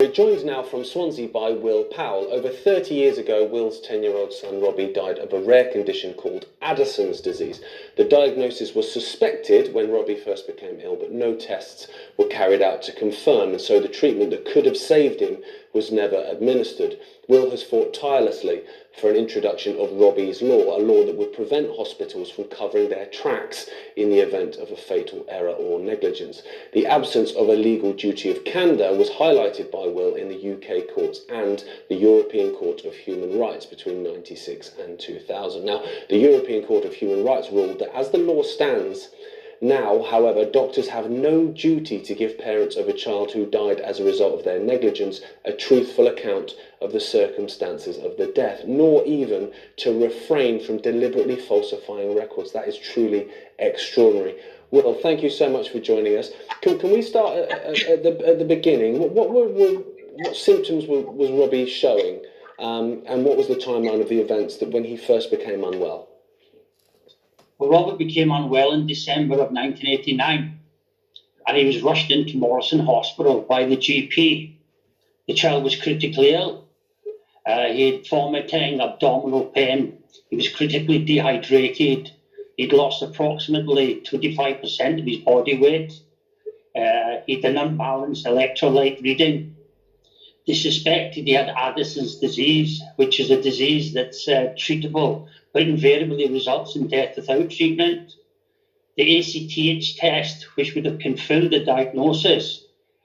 We're joined now from Swansea by Will Powell. Over 30 years ago, Will's 10-year-old son Robbie died of a rare condition called Addison's disease. The diagnosis was suspected when Robbie first became ill, but no tests were carried out to confirm, and so the treatment that could have saved him was never administered. Will has fought tirelessly for an introduction of Robbie's Law, a law that would prevent hospitals from covering their tracks in the event of a fatal error or negligence. The absence of a legal duty of candour was highlighted by Will in the UK courts and the European Court of Human Rights between 1996 and 2000. Now, the European Court of Human Rights ruled that as the law stands now, however, doctors have no duty to give parents of a child who died as a result of their negligence a truthful account of the circumstances of the death, nor even to refrain from deliberately falsifying records. That is truly extraordinary. Will, thank you so much for joining us. Can we start at the beginning? What symptoms was Robbie showing, and what was the timeline of the events that when he first became unwell? Well, Robert became unwell in December of 1989, and he was rushed into Morrison Hospital by the GP. The child was critically ill. He had vomiting, abdominal pain. He was critically dehydrated. He'd lost approximately 25% of his body weight. He had an unbalanced electrolyte reading. They suspected he had Addison's disease, which is a disease that's treatable, but invariably results in death without treatment. The ACTH test, which would have confirmed the diagnosis,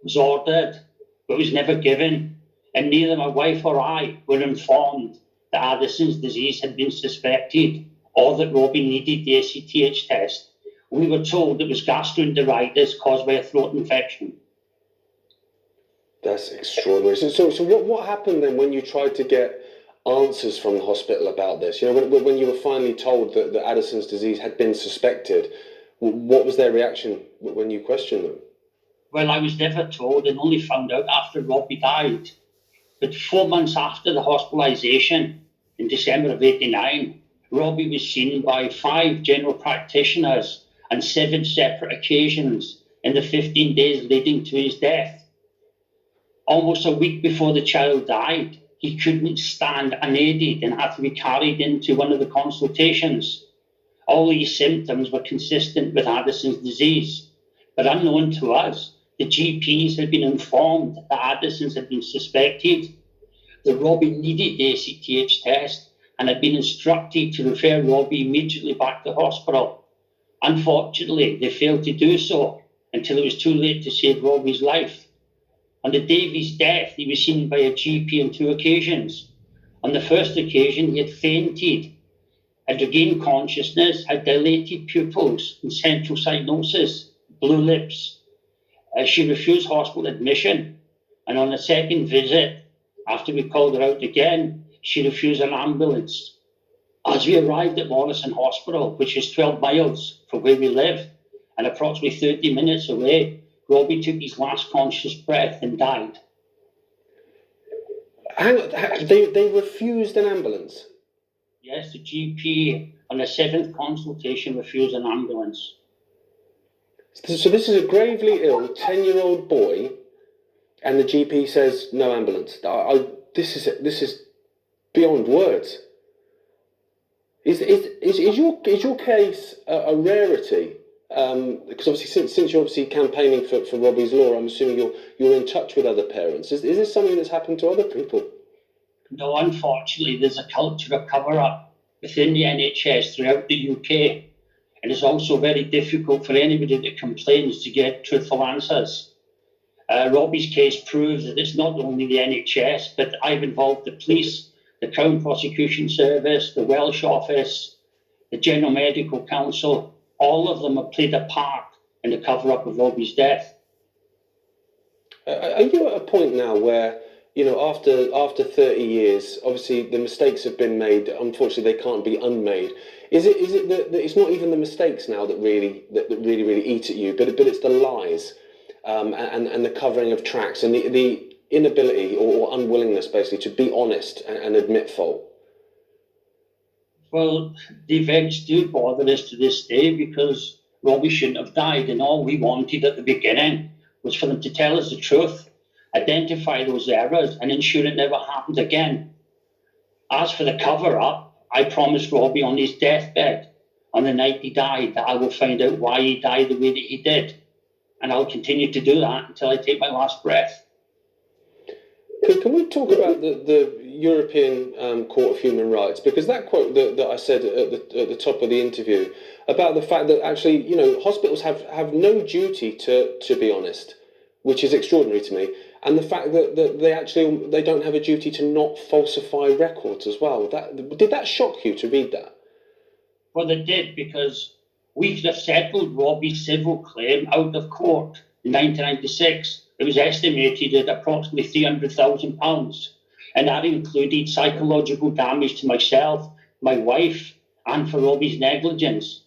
was ordered, but was never given, and neither my wife or I were informed that Addison's disease had been suspected or that Robbie needed the ACTH test. We were told it was gastroenteritis caused by a throat infection. That's extraordinary. So what happened then when you tried to get answers from the hospital about this? You know, when you were finally told that Addison's disease had been suspected, what was their reaction when you questioned them? Well, I was never told and only found out after Robbie died. But 4 months after the hospitalisation, in December of '89, Robbie was seen by 5 general practitioners on 7 separate occasions in the 15 days leading to his death. Almost a week before the child died, he couldn't stand unaided and had to be carried into one of the consultations. All these symptoms were consistent with Addison's disease, but unknown to us, the GPs had been informed that Addison's had been suspected, that Robbie needed the ACTH test, and had been instructed to refer Robbie immediately back to hospital. Unfortunately, they failed to do so until it was too late to save Robbie's life. On the day of his death, he was seen by a GP on 2 occasions. On the first occasion, he had fainted, had regained consciousness, had dilated pupils and central cyanosis, blue lips. She refused hospital admission, and on the second visit, after we called her out again, she refused an ambulance. As we arrived at Morrison Hospital, which is 12 miles from where we live and approximately 30 minutes away, Robbie took his last conscious breath and died. They refused an ambulance? Yes, the GP on the 7th consultation refused an ambulance. So this is a gravely ill 10-year-old boy, and the GP says no ambulance. This is beyond words. Is your case a rarity? Because obviously, since you're obviously campaigning for Robbie's Law, I'm assuming you're in touch with other parents. Is this something that's happened to other people? No, unfortunately, there's a culture of cover-up within the NHS throughout the UK, and it's also very difficult for anybody that complains to get truthful answers. Robbie's case proves that it's not only the NHS, but I've involved the police, the Crown Prosecution Service, the Welsh Office, the General Medical Council. All of them have played a part in the cover-up of Robbie's death. Are you at a point now where, you know, after 30 years, obviously the mistakes have been made. Unfortunately, they can't be unmade. Is it that it's not even the mistakes now that really eat at you, but it's the lies and the covering of tracks and the inability or unwillingness, basically, to be honest and admit fault? Well, the events do bother us to this day because Robbie shouldn't have died, and all we wanted at the beginning was for them to tell us the truth identify those errors, and ensure it never happens again. As for the cover-up, I promised Robbie on his deathbed, on the night he died, that I will find out why he died the way that he did. And I'll continue to do that until I take my last breath. Can we talk about the European Court of Human Rights? Because that quote that I said at the top of the interview about the fact that actually, hospitals have no duty to be honest, which is extraordinary to me, and the fact that they don't have a duty to not falsify records as well. Did that shock you to read that? Well, it did, because we could have settled Robbie's civil claim out of court in 1996. It was estimated at approximately £300,000, and that included psychological damage to myself, my wife, and for Robbie's negligence.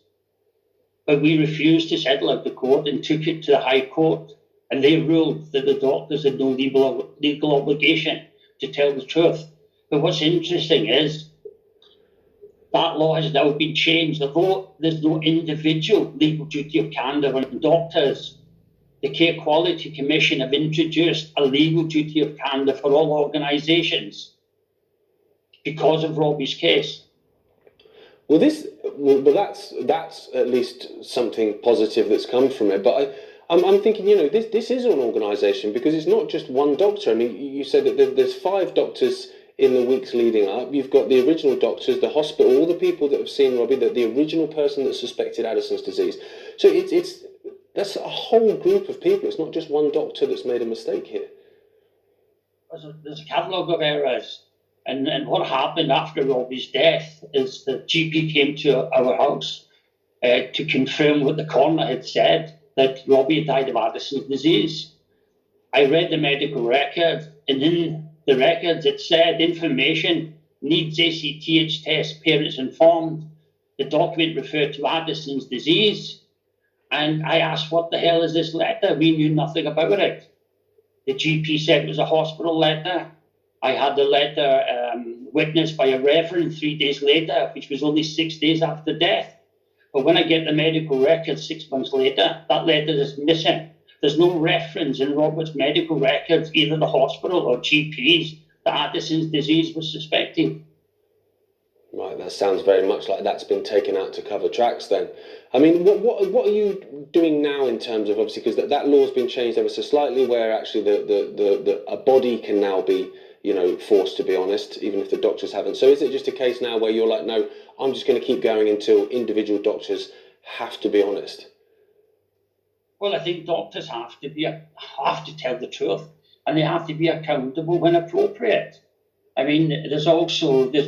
But we refused to settle out the court and took it to the High Court, and they ruled that the doctors had no legal obligation to tell the truth. But what's interesting is that law has now been changed. Although there's no individual legal duty of candour on doctors, the Care Quality Commission have introduced a legal duty of candour for all organisations because of Robbie's case. Well, that's at least something positive that's come from it. But I'm thinking, this is an organisation, because it's not just one doctor. I mean, you said that there's 5 doctors in the weeks leading up. You've got the original doctors, the hospital, all the people that have seen Robbie, the original person that suspected Addison's disease. So that's a whole group of people. It's not just one doctor that's made a mistake here. There's a catalogue of errors. And what happened after Robbie's death is the GP came to our house to confirm what the coroner had said, that Robbie had died of Addison's disease. I read the medical record, and in the records it said information needs ACTH test, parents informed. The document referred to Addison's disease. And I asked, what the hell is this letter? We knew nothing about it. The GP said it was a hospital letter. I had the letter witnessed by a reverend 3 days later, which was only 6 days after death. But when I get the medical record 6 months later, that letter is missing. There's no reference in Robert's medical records, either the hospital or GPs, that Addison's disease was suspected. Right, that sounds very much like that's been taken out to cover tracks then. I mean, what are you doing now in terms of, obviously, because that law's been changed ever so slightly, where actually a body can now be, forced to be honest, even if the doctors haven't. So is it just a case now where you're like, no, I'm just going to keep going until individual doctors have to be honest? Well, I think doctors have to tell the truth, and they have to be accountable when appropriate. I mean, there's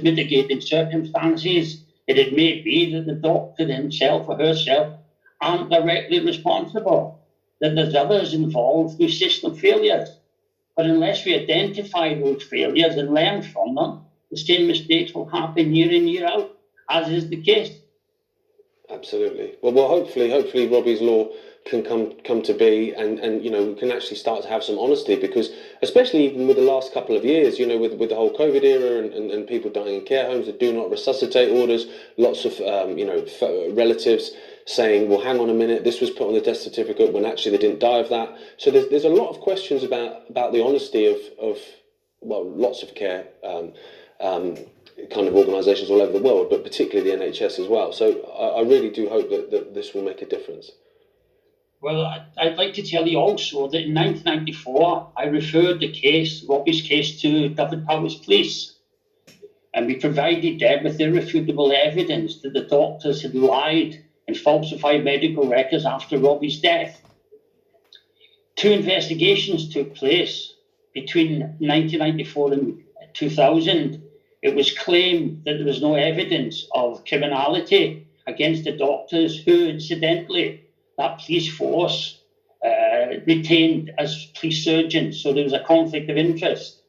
mitigating circumstances. It may be that the doctor himself or herself aren't directly responsible, that there's others involved through system failures. But unless we identify those failures and learn from them, the same mistakes will happen year in, year out, as is the case. Absolutely. Well, hopefully Robbie's law can come to be, and we can actually start to have some honesty, because especially even with the last couple of years, with the whole COVID era and people dying in care homes, the do not resuscitate orders, lots of relatives saying, well, hang on a minute, this was put on the death certificate when actually they didn't die of that. So there's a lot of questions about the honesty of lots of care kind of organisations all over the world, but particularly the NHS as well. So I really do hope that this will make a difference. Well, I'd like to tell you also that in 1994, I referred Robbie's case to David Powell's police, and we provided them with irrefutable evidence that the doctors had lied and falsified medical records after Robbie's death. 2 investigations took place between 1994 and 2000. It was claimed that there was no evidence of criminality against the doctors who, incidentally, that police force retained as police surgeons, so there was a conflict of interest.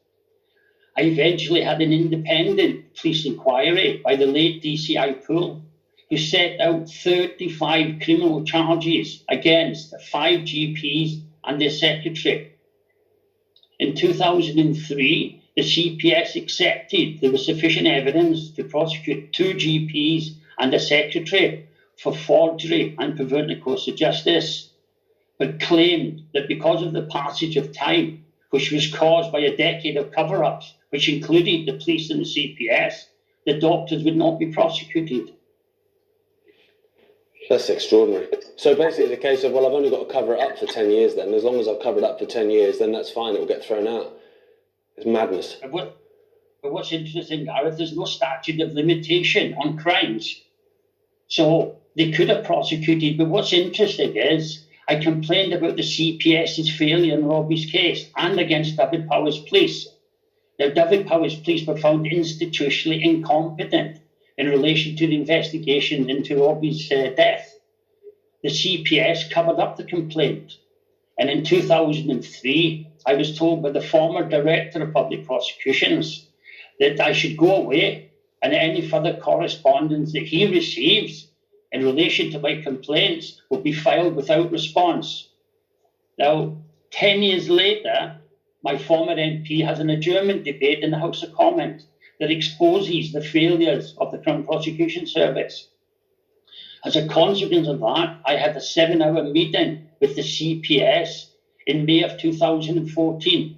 I eventually had an independent police inquiry by the late DCI Poole, who set out 35 criminal charges against 5 GPs and their secretary. In 2003, the CPS accepted there was sufficient evidence to prosecute 2 GPs and a secretary for forgery and perverting the course of justice, but claimed that because of the passage of time, which was caused by a decade of cover-ups, which included the police and the CPS, the doctors would not be prosecuted. That's extraordinary. So basically it's a case of, well, I've only got to cover it up for 10 years then. As long as I've covered up for 10 years, then that's fine. It will get thrown out. It's madness. But what's interesting, Gareth, there's no statute of limitation on crimes. So they could have prosecuted, but what's interesting is I complained about the CPS's failure in Robbie's case and against David Powell's police. Now, David Powell's police were found institutionally incompetent in relation to the investigation into Robbie's death. The CPS covered up the complaint. And in 2003, I was told by the former Director of Public Prosecutions that I should go away and any further correspondence that he receives in relation to my complaints will be filed without response. Now, 10 years later, my former MP has an adjournment debate in the House of Commons that exposes the failures of the Crown Prosecution Service. As a consequence of that, I had a 7-hour meeting with the CPS in May of 2014.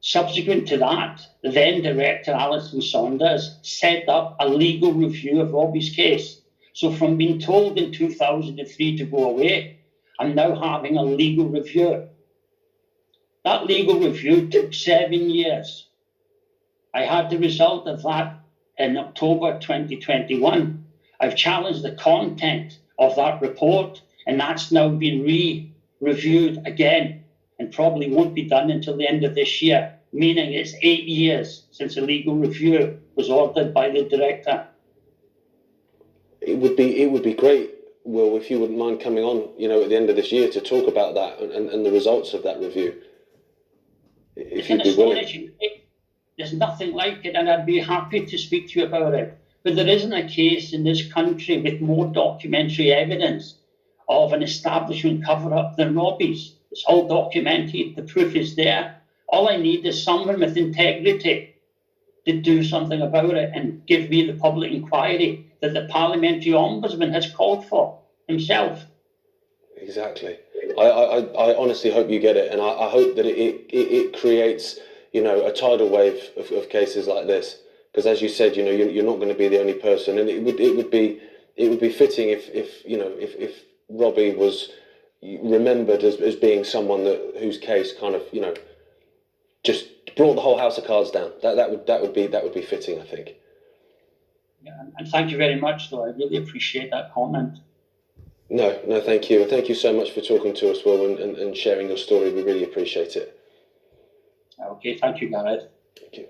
Subsequent to that, the then Director Alison Saunders set up a legal review of Robbie's case. So from being told in 2003 to go away, I'm now having a legal review. That legal review took 7 years. I had the result of that in October 2021. I've challenged the content of that report, and that's now been re-reviewed again and probably won't be done until the end of this year, meaning it's 8 years since a legal review was ordered by the director. It would be great, Will, if you wouldn't mind coming on, at the end of this year to talk about that and the results of that review. If you'd be willing. There's nothing like it, and I'd be happy to speak to you about it. But there isn't a case in this country with more documentary evidence of an establishment cover-up than Robbie's. It's all documented. The proof is there. All I need is someone with integrity to do something about it and give me the public inquiry that the Parliamentary Ombudsman has called for himself. Exactly. I honestly hope you get it, and I hope that it creates, a tidal wave of cases like this. Because as you said, you're not going to be the only person, and it would be fitting if Robbie was remembered as being someone whose case kind of just brought the whole house of cards down. That would be fitting, I think. Yeah, and thank you very much, though. I really appreciate that comment. No, thank you. And thank you so much for talking to us, Will, and sharing your story. We really appreciate it. Okay, thank you, Gareth. Thank you.